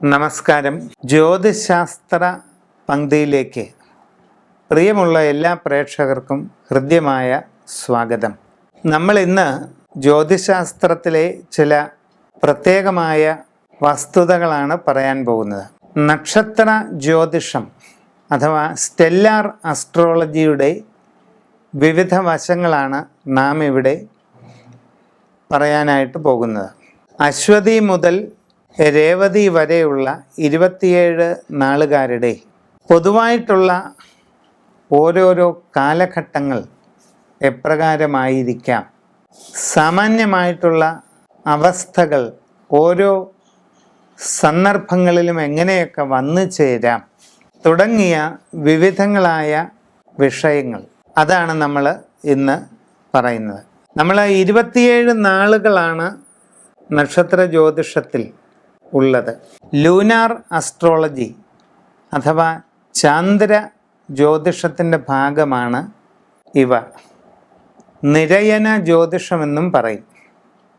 നമസ്കാരം. ജ്യോതിശാസ്ത്ര പങ്ക്തിയിലേക്ക് പ്രിയമുള്ള എല്ലാ പ്രേക്ഷകർക്കും ഹൃദ്യമായ സ്വാഗതം. നമ്മൾ ഇന്ന് ജ്യോതിശാസ്ത്രത്തിലെ ചില പ്രത്യേകമായ വസ്തുതകളാണ് പറയാൻ പോകുന്നത്. നക്ഷത്ര ജ്യോതിഷം അഥവാ സ്റ്റെല്ലാർ അസ്ട്രോളജിയുടെ വിവിധ വശങ്ങളാണ് നാം ഇവിടെ പറയാനായിട്ട് പോകുന്നത്. അശ്വതി മുതൽ രേവതി വരെയുള്ള 27 നാളുകാരുടെ പൊതുവായിട്ടുള്ള ഓരോരോ കാലഘട്ടങ്ങൾ എപ്രകാരമായിരിക്കാം, സാമാന്യമായിട്ടുള്ള അവസ്ഥകൾ ഓരോ സന്ദർഭങ്ങളിലും എങ്ങനെയൊക്കെ വന്നു ചേരാം തുടങ്ങിയ വിവിധങ്ങളായ വിഷയങ്ങൾ, അതാണ് നമ്മൾ ഇന്ന് പറയുന്നത്. നമ്മൾ 27 നാളുകളാണ് നക്ഷത്ര ജ്യോതിഷത്തിൽ ഉള്ളത്. ലൂനാർ അസ്ട്രോളജി അഥവാ ചാന്ദ്ര ജ്യോതിഷത്തിൻ്റെ ഭാഗമാണ് ഇവ. നിരയന ജ്യോതിഷമെന്നും പറയും.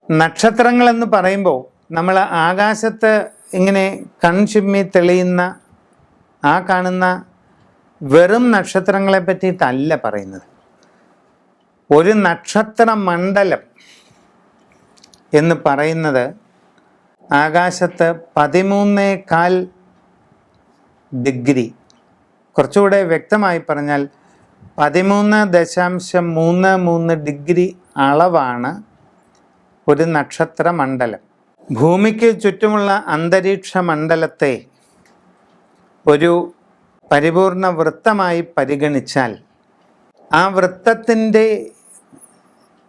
നക്ഷത്രങ്ങളെന്ന് പറയുമ്പോൾ നമ്മൾ ആകാശത്ത് ഇങ്ങനെ കൺചിമ്മി തെളിയുന്ന ആ കാണുന്ന വെറും നക്ഷത്രങ്ങളെ പറ്റിയിട്ടല്ല പറയുന്നത്. ഒരു നക്ഷത്ര മണ്ഡലം എന്ന് പറയുന്നത് ആകാശത്ത് 13.25 ഡിഗ്രി, കുറച്ചുകൂടെ വ്യക്തമായി പറഞ്ഞാൽ 13.33 ഡിഗ്രി അളവാണ് ഒരു നക്ഷത്ര മണ്ഡലം. ഭൂമിക്ക് ചുറ്റുമുള്ള അന്തരീക്ഷ മണ്ഡലത്തെ ഒരു പരിപൂർണ വൃത്തമായി പരിഗണിച്ചാൽ ആ വൃത്തത്തിൻ്റെ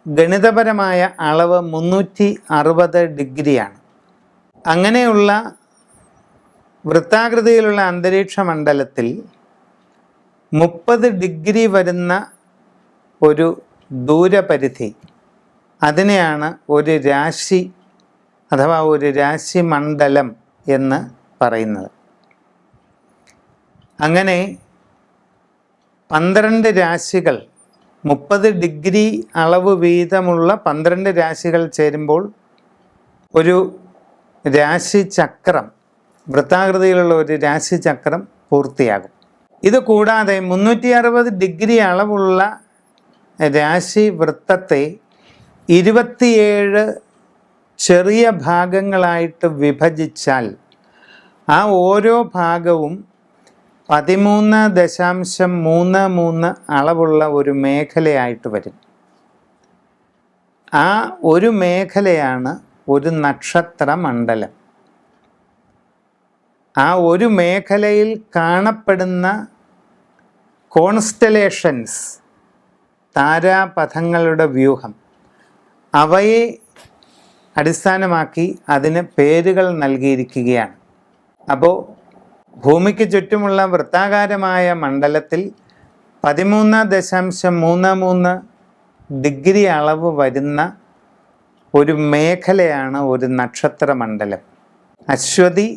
ഗണിതപരമായ അളവ് 360 ഡിഗ്രിയാണ്. അങ്ങനെയുള്ള വൃത്താകൃതിയിലുള്ള അന്തരീക്ഷ മണ്ഡലത്തിൽ 30 ഡിഗ്രി വരുന്ന ഒരു ദൂരപരിധി, അതിനെയാണ് ഒരു രാശി അഥവാ ഒരു രാശി മണ്ഡലം എന്ന് പറയുന്നത്. അങ്ങനെ 12 രാശികൾ, 30 ഡിഗ്രി അളവ് വീതമുള്ള 12 രാശികൾ ചേരുമ്പോൾ ഒരു രാശിചക്രം, വൃത്താകൃതിയിലുള്ള ഒരു രാശിചക്രം പൂർത്തിയാകും. ഇത് കൂടാതെ 360 ഡിഗ്രി അളവുള്ള രാശി വൃത്തത്തെ 27 ചെറിയ ഭാഗങ്ങളായിട്ട് വിഭജിച്ചാൽ ആ ഓരോ ഭാഗവും 13.33 അളവുള്ള ഒരു മേഖലയായിട്ട് വരും. ആ ഒരു മേഖലയാണ് ഒരു നക്ഷത്ര മണ്ഡലം. ആ ഒരു മേഖലയിൽ കാണപ്പെടുന്ന കോൺസ്റ്റലേഷൻസ്, താരാപഥങ്ങളുടെ വ്യൂഹം, അവയെ അടിസ്ഥാനമാക്കി അതിന് പേരുകൾ നൽകിയിരിക്കുകയാണ്. അപ്പോൾ ഭൂമിക്ക് ചുറ്റുമുള്ള വൃത്താകാരമായ മണ്ഡലത്തിൽ 13.33 ഡിഗ്രി അളവ് വരുന്ന ഒരു മേഖലയാണ് ഒരു നക്ഷത്ര മണ്ഡലം. അശ്വതി,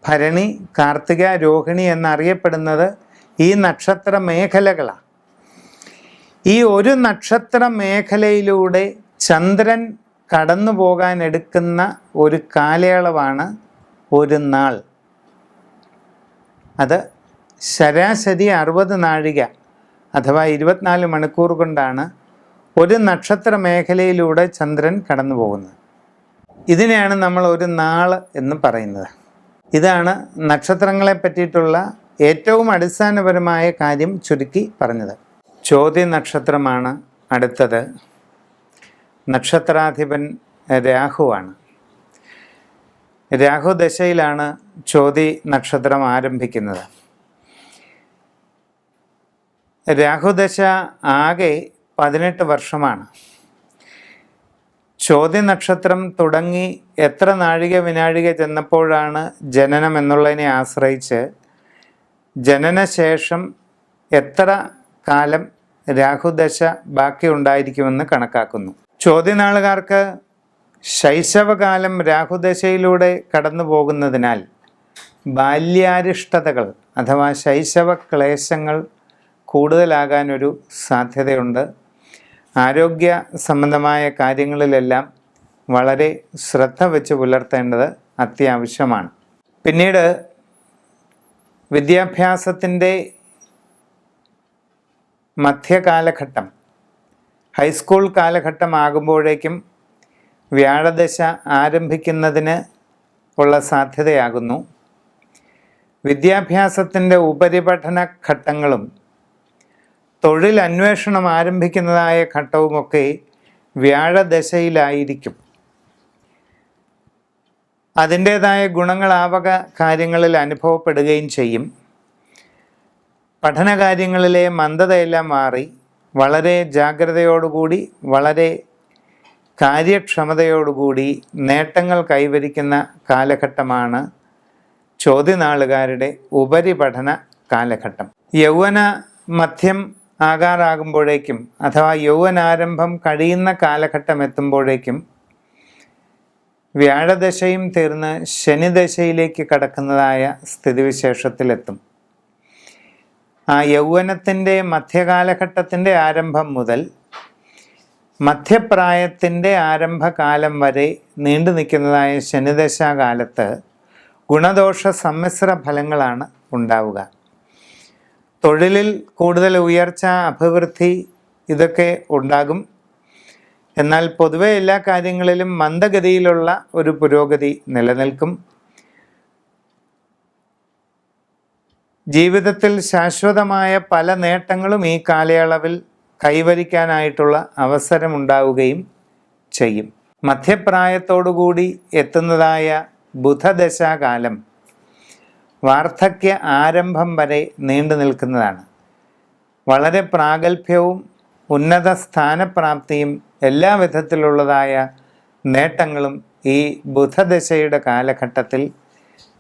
ഭരണി, കാർത്തിക, രോഹിണി എന്നറിയപ്പെടുന്നത് ഈ നക്ഷത്ര മേഖലകളാണ്. ഈ ഒരു നക്ഷത്ര മേഖലയിലൂടെ ചന്ദ്രൻ കടന്നു പോകാൻ എടുക്കുന്ന ഒരു കാലയളവാണ് ഒരു നാൾ. അത് ശരാശരി 60 നാഴിക അഥവാ 24 മണിക്കൂർ കൊണ്ടാണ് ഒരു നക്ഷത്ര മേഖലയിലൂടെ ചന്ദ്രൻ കടന്നു പോകുന്നത്. ഇതിനെയാണ് നമ്മൾ ഒരു നാൾ എന്ന് പറയുന്നത്. ഇതാണ് നക്ഷത്രങ്ങളെ പറ്റിയിട്ടുള്ള ഏറ്റവും അടിസ്ഥാനപരമായ കാര്യം ചുരുക്കി പറഞ്ഞത്. ചോതി നക്ഷത്രമാണ് അടുത്തത്. നക്ഷത്രാധിപൻ രാഹുവാണ്. രാഹുദശയിലാണ് ചോതി നക്ഷത്രം ആരംഭിക്കുന്നത്. രാഹുദശ ആകെ 18 വർഷമാണ്. ചോതി നക്ഷത്രം തുടങ്ങി എത്ര നാഴിക വിനാഴിക ചെന്നപ്പോഴാണ് ജനനം എന്നുള്ളതിനെ ആശ്രയിച്ച് ജനനശേഷം എത്ര കാലം രാഹുദശ ബാക്കി ഉണ്ടായിരിക്കുമെന്ന് കണക്കാക്കുന്നു. ചോതി നാളുകാർക്ക് ശൈശവകാലം രാഹുദശയിലൂടെ കടന്നു പോകുന്നതിനാൽ ബാല്യാരിഷ്ടതകൾ അഥവാ ശൈശവ ക്ലേശങ്ങൾ കൂടുതലാകാനൊരു സാധ്യതയുണ്ട്. ആരോഗ്യ സംബന്ധമായ കാര്യങ്ങളിലെല്ലാം വളരെ ശ്രദ്ധ വെച്ച് പുലർത്തേണ്ടത് അത്യാവശ്യമാണ്. പിന്നീട് വിദ്യാഭ്യാസത്തിൻ്റെ മധ്യകാലഘട്ടം, ഹൈസ്കൂൾ കാലഘട്ടമാകുമ്പോഴേക്കും വ്യാഴദശ ആരംഭിക്കുന്നതിന് ഉള്ള സാധ്യതയാകുന്നു. വിദ്യാഭ്യാസത്തിൻ്റെ ഉപരിപഠന ഘട്ടങ്ങളും തൊഴിലന്വേഷണം ആരംഭിക്കുന്നതായ ഘട്ടവുമൊക്കെ വ്യാഴദശയിലായിരിക്കും. അതിൻ്റേതായ ഗുണങ്ങളാവക കാര്യങ്ങളിൽ അനുഭവപ്പെടുകയും ചെയ്യും. പഠനകാര്യങ്ങളിലെ മന്ദതയെല്ലാം മാറി വളരെ ജാഗ്രതയോടുകൂടി വളരെ കാര്യക്ഷമതയോടുകൂടി നേട്ടങ്ങൾ കൈവരിക്കുന്ന കാലഘട്ടമാണ് ചോദ്യനാളുകാരുടെ ഉപരിപഠന കാലഘട്ടം. യൗവന മധ്യം ആകാറാകുമ്പോഴേക്കും അഥവാ യൗവനാരംഭം കഴിയുന്ന കാലഘട്ടം എത്തുമ്പോഴേക്കും വ്യാഴദശയും തീർന്ന് ശനിദശയിലേക്ക് കടക്കുന്നതായ സ്ഥിതിവിശേഷത്തിലെത്തും. ആ യൗവനത്തിൻ്റെ മധ്യകാലഘട്ടത്തിൻ്റെ ആരംഭം മുതൽ മധ്യപ്രായത്തിൻ്റെ ആരംഭകാലം വരെ നീണ്ടു നിൽക്കുന്നതായ ശനിദശാകാലത്ത് ഗുണദോഷ സമ്മിശ്ര ഫലങ്ങളാണ് ഉണ്ടാവുക. തൊഴിലിൽ കൂടുതൽ ഉയർച്ച, അഭിവൃദ്ധി ഇതൊക്കെ ഉണ്ടാകും. എന്നാൽ പൊതുവെ എല്ലാ കാര്യങ്ങളിലും മന്ദഗതിയിലുള്ള ഒരു പുരോഗതി നിലനിൽക്കും. ജീവിതത്തിൽ ശാശ്വതമായ പല നേട്ടങ്ങളും ഈ കാലയളവിൽ കൈവരിക്കാനായിട്ടുള്ള അവസരമുണ്ടാവുകയും ചെയ്യും. മധ്യപ്രായത്തോടുകൂടി എത്തുന്നതായ ബുധദശാകാലം വാർദ്ധക്യ ആരംഭം വരെ നീണ്ടു നിൽക്കുന്നതാണ്. വളരെ പ്രാഗൽഭ്യവും ഉന്നത സ്ഥാനപ്രാപ്തിയും എല്ലാ വിധത്തിലുള്ളതായ നേട്ടങ്ങളും ഈ ബുധദശയുടെ കാലഘട്ടത്തിൽ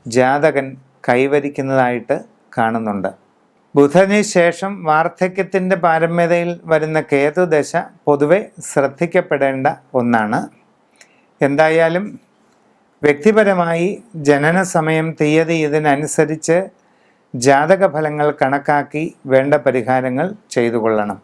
ജാതകൻ കൈവരിക്കുന്നതായിട്ട് കാണുന്നുണ്ട്. ബുധന് ശേഷം വാർദ്ധക്യത്തിൻ്റെ പാരമ്യതയിൽ വരുന്ന കേതുദശ പൊതുവെ ശ്രദ്ധിക്കപ്പെടേണ്ട ഒന്നാണ്. എന്തായാലും വ്യക്തിപരമായി ജനന സമയം, തീയതി ഇതിനനുസരിച്ച് ജാതക ഫലങ്ങൾ കണക്കാക്കി വേണ്ട പരിഹാരങ്ങൾ ചെയ്തു കൊള്ളണം.